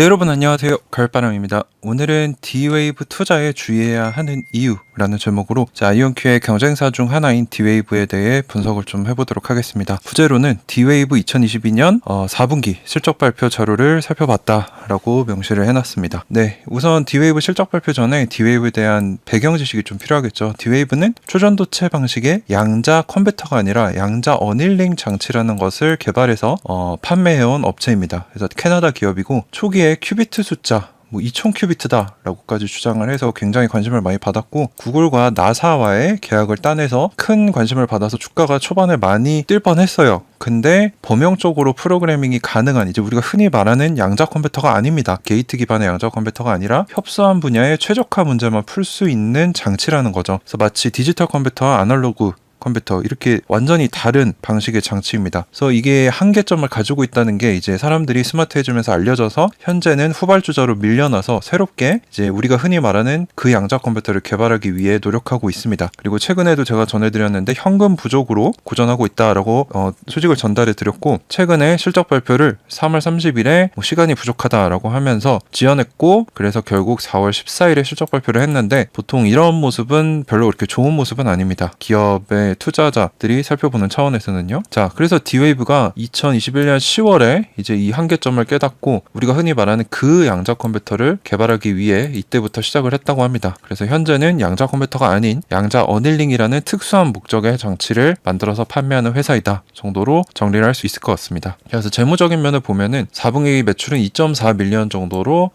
네, 여러분 안녕하세요. 가을바람입니다. 오늘은 D-Wave 투자에 주의해야 하는 이유라는 제목으로 아이온큐의 경쟁사 중 하나인 D-Wave에 대해 분석을 좀 해보도록 하겠습니다. 부제로는 D-Wave 2022년 4분기 실적 발표 자료를 살펴봤다라고 명시를 해놨습니다. 네, 우선 D-Wave 실적 발표 전에 D-Wave에 대한 배경 지식이 좀 필요하겠죠. D-Wave는 초전도체 방식의 양자 컴퓨터가 아니라 양자 어닐링 장치라는 것을 개발해서 판매해온 업체입니다. 그래서 캐나다 기업이고 초기에 큐비트 숫자 2000큐비트다 라고까지 주장을 해서 굉장히 관심을 많이 받았고, 구글과 나사와의 계약을 따내서 큰 관심을 받아서 주가가 초반에 많이 뛸 뻔했어요. 근데 범용적으로 프로그래밍이 가능한, 이제 우리가 흔히 말하는 양자 컴퓨터가 아닙니다. 게이트 기반의 양자 컴퓨터가 아니라 협소한 분야의 최적화 문제만 풀 수 있는 장치라는 거죠. 그래서 마치 디지털 컴퓨터와 아날로그 컴퓨터, 이렇게 완전히 다른 방식의 장치입니다. 그래서 이게 한계점을 가지고 있다는 게 이제 사람들이 스마트해지면서 알려져서 현재는 후발주자로 밀려나서 새롭게 이제 우리가 흔히 말하는 그 양자 컴퓨터를 개발하기 위해 노력하고 있습니다. 그리고 최근에도 제가 전해드렸는데 현금 부족으로 고전하고 있다라고 소식을 전달해 드렸고, 최근에 실적 발표를 3월 30일에 시간이 부족하다라고 하면서 지연했고, 그래서 결국 4월 14일에 실적 발표를 했는데, 보통 이런 모습은 별로 그렇게 좋은 모습은 아닙니다. 기업의 투자자들이 살펴보는 차원에서는요. 자, 그래서 D-Wave가 2021년 10월에 이제 이 한계점을 깨닫고 우리가 흔히 말하는 그 양자 컴퓨터를 개발하기 위해 이때부터 시작을 했다고 합니다. 그래서 현재는 양자 컴퓨터가 아닌 양자 어닐링이라는 특수한 목적의 장치를 만들어서 판매하는 회사이다 정도로 정리를 할 수 있을 것 같습니다. 그래서 재무적인 면을 보면은 4분기 매출은 2.4 밀리언 정도로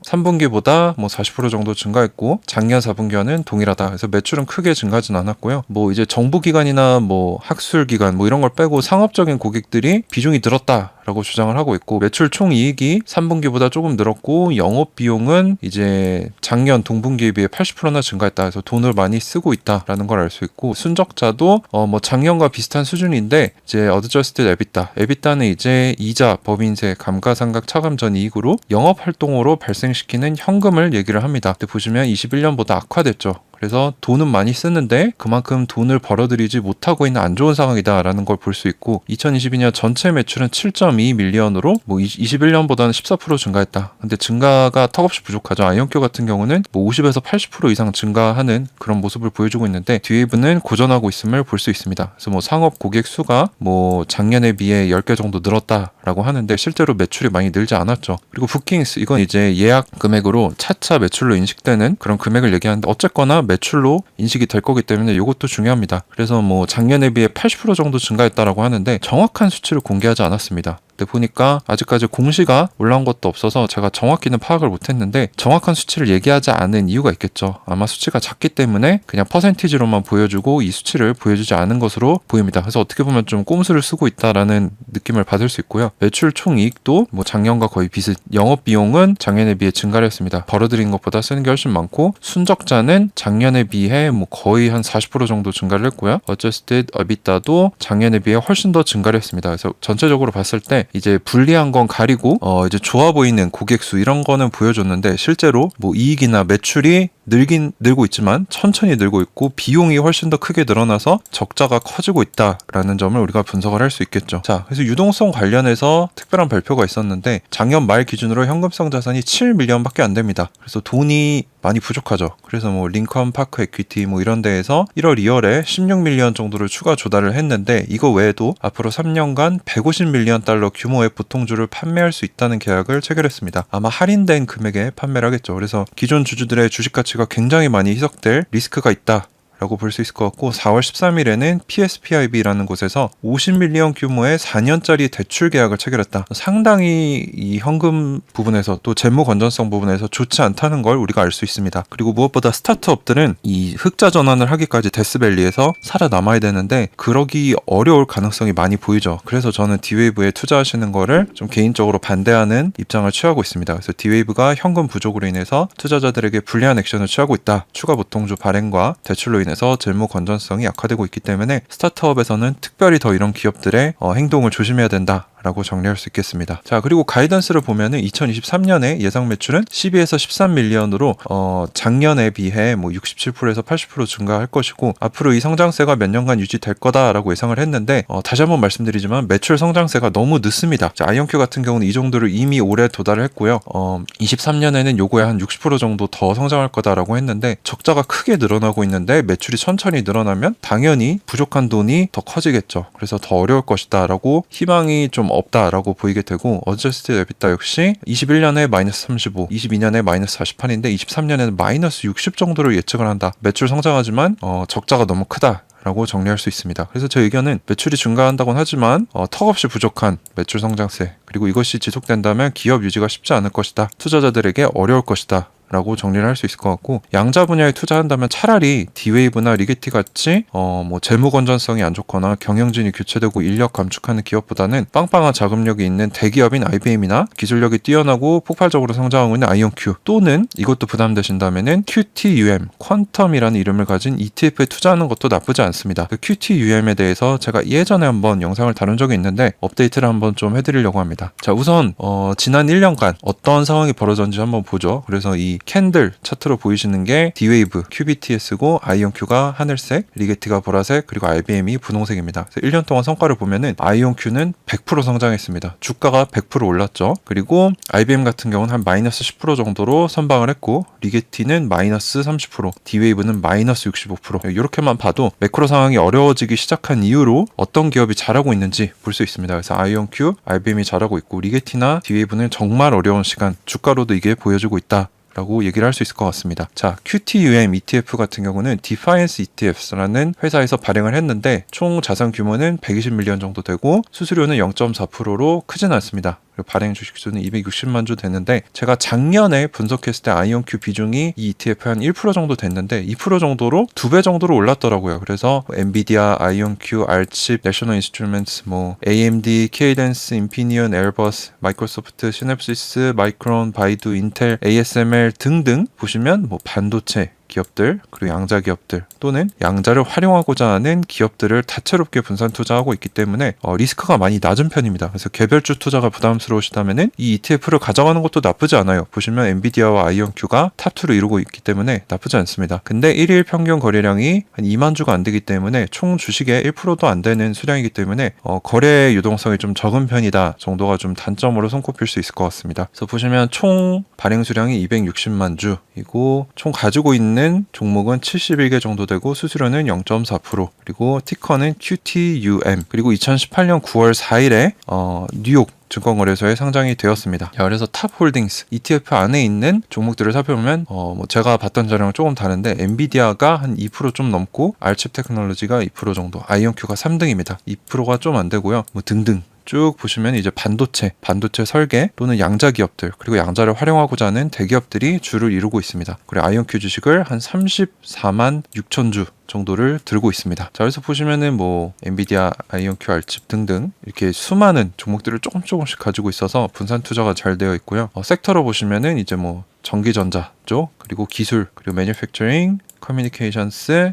3분기보다 40% 정도 증가했고, 작년 4분기와는 동일하다. 그래서 매출은 크게 증가하진 않았고요. 이제 정부기관이나 학술기관 이런 걸 빼고 상업적인 고객들이 비중이 늘었다라고 주장을 하고 있고, 매출 총이익이 3분기보다 조금 늘었고, 영업비용은 이제 작년 동분기에 비해 80%나 증가했다. 그래서 돈을 많이 쓰고 있다라는 걸 알 수 있고, 순적자도 작년과 비슷한 수준인데, 이제 Adjusted EBITDA는 이제 이자, 법인세, 감가상각 차감 전 이익으로 영업활동으로 발생시키는 현금을 얘기를 합니다. 근데 보시면 21년보다 악화됐죠. 그래서 돈은 많이 쓰는데 그만큼 돈을 벌어들이지 못하고 있는 안 좋은 상황이다라는 걸 볼 수 있고, 2022년 전체 매출은 7.2 밀리언으로 21년보다는 14% 증가했다. 근데 증가가 턱없이 부족하죠. 아이온큐 같은 경우는 50에서 80% 이상 증가하는 그런 모습을 보여주고 있는데, D-Wave는 고전하고 있음을 볼 수 있습니다. 그래서 상업 고객 수가 작년에 비해 10개 정도 늘었다라고 하는데 실제로 매출이 많이 늘지 않았죠. 그리고 부킹스, 이건 이제 예약 금액으로 차차 매출로 인식되는 그런 금액을 얘기하는데, 어쨌거나 매출로 인식이 될 거기 때문에 이것도 중요합니다. 그래서 작년에 비해 80% 정도 증가했다라고 하는데 정확한 수치를 공개하지 않았습니다. 근데 보니까 아직까지 공시가 올라온 것도 없어서 제가 정확히는 파악을 못했는데, 정확한 수치를 얘기하지 않은 이유가 있겠죠. 아마 수치가 작기 때문에 그냥 퍼센티지로만 보여주고 이 수치를 보여주지 않은 것으로 보입니다. 그래서 어떻게 보면 좀 꼼수를 쓰고 있다라는 느낌을 받을 수 있고요. 매출 총이익도 작년과 거의 비슷, 영업비용은 작년에 비해 증가를 했습니다. 벌어들인 것보다 쓰는 게 훨씬 많고, 순적자는 작년에 비해 거의 한 40% 정도 증가를 했고요. Adjusted EBITDA도 작년에 비해 훨씬 더 증가를 했습니다. 그래서 전체적으로 봤을 때 이제 불리한 건 가리고 이제 좋아 보이는 고객 수 이런 거는 보여줬는데, 실제로 이익이나 매출이 늘고 있지만 천천히 늘고 있고, 비용이 훨씬 더 크게 늘어나서 적자가 커지고 있다라는 점을 우리가 분석을 할 수 있겠죠. 자, 그래서 유동성 관련해서 특별한 발표가 있었는데, 작년 말 기준으로 현금성 자산이 7 밀리언밖에 안 됩니다. 그래서 돈이 많이 부족하죠. 그래서 링컨 파크 에퀴티 이런 데에서 1월 2월에 16 밀리언 정도를 추가 조달을 했는데, 이거 외에도 앞으로 3년간 150 밀리언 달러 규모의 보통주를 판매할 수 있다는 계약을 체결했습니다. 아마 할인된 금액에 판매를 하겠죠. 그래서 기존 주주들의 주식 가치가 굉장히 많이 희석될 리스크가 있다 라고 볼 수 있을 것 같고, 4월 13일에는 PSPIB라는 곳에서 50밀리언 규모의 4년짜리 대출 계약을 체결했다. 상당히 이 현금 부분에서 또 재무 건전성 부분에서 좋지 않다는 걸 우리가 알 수 있습니다. 그리고 무엇보다 스타트업들은 이 흑자 전환을 하기까지 데스밸리에서 살아남아야 되는데 그러기 어려울 가능성이 많이 보이죠. 그래서 저는 D-Wave에 투자하시는 거를 좀 개인적으로 반대하는 입장을 취하고 있습니다. 그래서 D-Wave가 현금 부족으로 인해서 투자자들에게 불리한 액션을 취하고 있다. 추가 보통주 발행과 대출로 인해서 재무 건전성이 약화되고 있기 때문에 스타트업에서는 특별히 더 이런 기업들의 행동을 조심해야 된다 라고 정리할 수 있겠습니다. 자, 그리고 가이던스를 보면은 2023년에 예상 매출은 12에서 13밀리언으로 작년에 비해 뭐 67%에서 80% 증가할 것이고, 앞으로 이 성장세가 몇 년간 유지될 거다라고 예상을 했는데, 다시 한번 말씀드리지만 매출 성장세가 너무 늦습니다. 자, 아이온큐 같은 경우는 이 정도를 이미 올해 도달을 했고요. 23년에는 요거에 한 60% 정도 더 성장할 거다라고 했는데, 적자가 크게 늘어나고 있는데 매출이 천천히 늘어나면 당연히 부족한 돈이 더 커지겠죠. 그래서 더 어려울 것이다 라고 희망이 좀 없다라고 보이게 되고, 어드저스티드 에비타 역시 21년에 마이너스 35, 22년에 마이너스 48인데 23년에는 마이너스 60 정도를 예측을 한다. 매출 성장하지만 적자가 너무 크다 라고 정리할 수 있습니다. 그래서 제 의견은 매출이 증가한다고는 하지만 턱없이 부족한 매출 성장세, 그리고 이것이 지속된다면 기업 유지가 쉽지 않을 것이다. 투자자들에게 어려울 것이다 라고 정리를 할 수 있을 것 같고, 양자 분야에 투자한다면 차라리 D-Wave나 리게티 같이 뭐 재무 건전성이 안 좋거나 경영진이 교체되고 인력 감축하는 기업보다는 빵빵한 자금력이 있는 대기업인 IBM이나 기술력이 뛰어나고 폭발적으로 성장하고 있는 아이온큐, 또는 이것도 부담되신다면은 QTUM, 퀀텀이라는 이름을 가진 ETF에 투자하는 것도 나쁘지 않습니다. 그 QTUM에 대해서 제가 예전에 한번 영상을 다룬 적이 있는데 업데이트를 한번 좀 해드리려고 합니다. 자, 우선 지난 1년간 어떤 상황이 벌어졌는지 한번 보죠. 그래서 이 캔들 차트로 보이시는 게 D-Wave, QBTS고 아이온큐가 하늘색, 리게티가 보라색, 그리고 IBM이 분홍색입니다. 그래서 1년 동안 성과를 보면은 아이온큐는 100% 성장했습니다. 주가가 100% 올랐죠. 그리고 IBM 같은 경우는 한 마이너스 10% 정도로 선방을 했고, 리게티는 마이너스 30%, D-Wave는 마이너스 65%. 이렇게만 봐도 매크로 상황이 어려워지기 시작한 이후로 어떤 기업이 잘하고 있는지 볼 수 있습니다. 그래서 아이온큐, IBM이 잘하고 있고, 리게티나 D-Wave는 정말 어려운 시간, 주가로도 이게 보여주고 있다 라고 얘기를 할 수 있을 것 같습니다. 자, QTUM ETF 같은 경우는 Defiance ETF라는 회사에서 발행을 했는데 총 자산 규모는 120밀리언 정도 되고 수수료는 0.4%로 크진 않습니다. 그리고 발행 주식수는 260만 주 됐는데, 제가 작년에 분석했을 때 아이온큐 비중이 이 ETF 한 1% 정도 됐는데 2% 정도로 2배 정도로 올랐더라고요. 그래서 엔비디아, 아이온큐, 알칩, 내셔널 인스트루먼트, 뭐 AMD, 케이던스, 인피니언, 에어버스, 마이크로소프트, 시냅시스, 마이크론, 바이두, 인텔, ASML 등등 보시면 뭐 반도체 기업들, 그리고 양자 기업들, 또는 양자를 활용하고자 하는 기업들을 다채롭게 분산 투자하고 있기 때문에 리스크가 많이 낮은 편입니다. 그래서 개별주 투자가 부담스러우시다면은 이 ETF를 가져가는 것도 나쁘지 않아요. 보시면 엔비디아와 아이온큐가 탑2를 이루고 있기 때문에 나쁘지 않습니다. 근데 1일 평균 거래량이 한 2만 주가 안 되기 때문에 총 주식의 1%도 안 되는 수량이기 때문에 거래 유동성이 좀 적은 편이다 정도가 좀 단점으로 손꼽힐 수 있을 것 같습니다. 그래서 보시면 총 발행 수량이 260만 주이고, 총 가지고 있는 종목은 71개 정도 되고 수수료는 0.4%, 그리고 티커는 QTUM, 그리고 2018년 9월 4일에 뉴욕 증권거래소에 상장이 되었습니다. 그래서 탑홀딩스 ETF 안에 있는 종목들을 살펴보면 뭐 제가 봤던 자료랑 조금 다른데 엔비디아가 한 2% 좀 넘고, 알칩 테크놀로지가 2% 정도, 아이온큐가 3등입니다. 2%가 좀 안 되고요. 뭐 등등 쭉 보시면 이제 반도체 설계 또는 양자 기업들, 그리고 양자를 활용하고자 하는 대기업들이 주를 이루고 있습니다. 그리고 아이온큐 주식을 한 34만 6천 주 정도를 들고 있습니다. 자, 그래서 보시면은 뭐 엔비디아, 아이온큐, 알칩 등등 이렇게 수많은 종목들을 조금씩 가지고 있어서 분산 투자가 잘 되어 있고요. 섹터로 보시면은 이제 뭐 전기전자 쪽, 그리고 기술, 그리고 매니팩처링, 커뮤니케이션스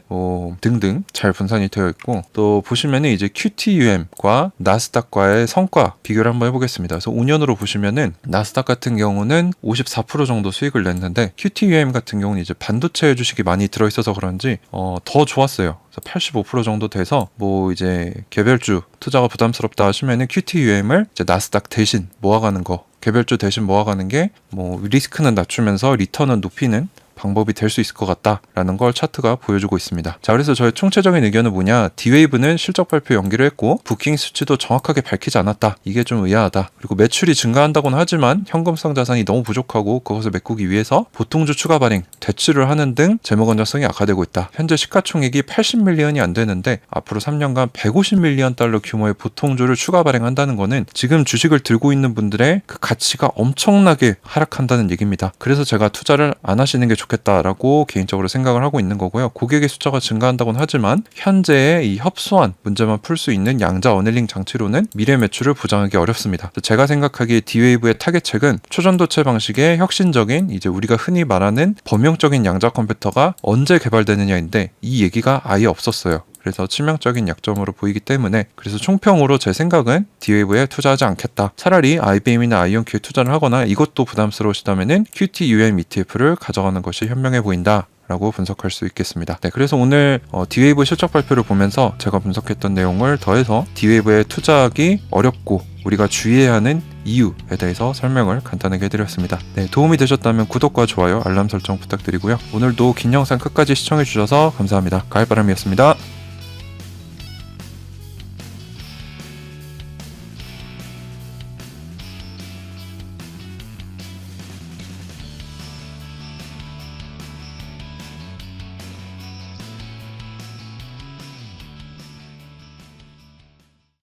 등등 잘 분산이 되어 있고, 또 보시면은 이제 QTUM과 나스닥과의 성과 비교를 한번 해보겠습니다. 그래서 5년으로 보시면은 나스닥 같은 경우는 54% 정도 수익을 냈는데, QTUM 같은 경우는 이제 반도체 주식이 많이 들어있어서 그런지 더 좋았어요. 85% 정도 돼서 뭐 이제 개별주 투자가 부담스럽다 하시면은 QTUM을 이제 나스닥 대신 모아가는 거, 개별주 대신 모아가는 게 뭐 리스크는 낮추면서 리턴은 높이는 방법이 될 수 있을 것 같다라는 걸 차트가 보여주고 있습니다. 자, 그래서 저의 총체적인 의견은 뭐냐, D-Wave는 실적 발표 연기를 했고 부킹 수치도 정확하게 밝히지 않았다. 이게 좀 의아하다. 그리고 매출이 증가한다고는 하지만 현금성 자산이 너무 부족하고 그것을 메꾸기 위해서 보통주 추가 발행, 대출을 하는 등 재무 건전성이 악화되고 있다. 현재 시가총액이 80밀리언이 안 되는데 앞으로 3년간 150밀리언 달러 규모의 보통주를 추가 발행한다는 거는 지금 주식을 들고 있는 분들의 그 가치가 엄청나게 하락한다는 얘기입니다. 그래서 제가 투자를 안 하시는 게 좋겠다 좋겠다라고 개인적으로 생각을 하고 있는 거고요. 고객의 숫자가 증가한다고는 하지만 현재의 이 협소한 문제만 풀 수 있는 양자 어닐링 장치로는 미래 매출을 보장하기 어렵습니다. 제가 생각하기에 D-Wave의 타겟책은 초전도체 방식의 혁신적인 이제 우리가 흔히 말하는 범용적인 양자 컴퓨터가 언제 개발되느냐인데 이 얘기가 아예 없었어요. 그래서 치명적인 약점으로 보이기 때문에 그래서 총평으로 제 생각은 D-Wave에 투자하지 않겠다. 차라리 IBM이나 아이온큐에 투자를 하거나 이것도 부담스러우시다면은 QT-UM ETF를 가져가는 것이 현명해 보인다. 라고 분석할 수 있겠습니다. 네, 그래서 오늘 D-Wave 실적 발표를 보면서 제가 분석했던 내용을 더해서 D-Wave에 투자하기 어렵고 우리가 주의해야 하는 이유에 대해서 설명을 간단하게 해드렸습니다. 네, 도움이 되셨다면 구독과 좋아요, 알람 설정 부탁드리고요. 오늘도 긴 영상 끝까지 시청해주셔서 감사합니다. 가을바람이었습니다.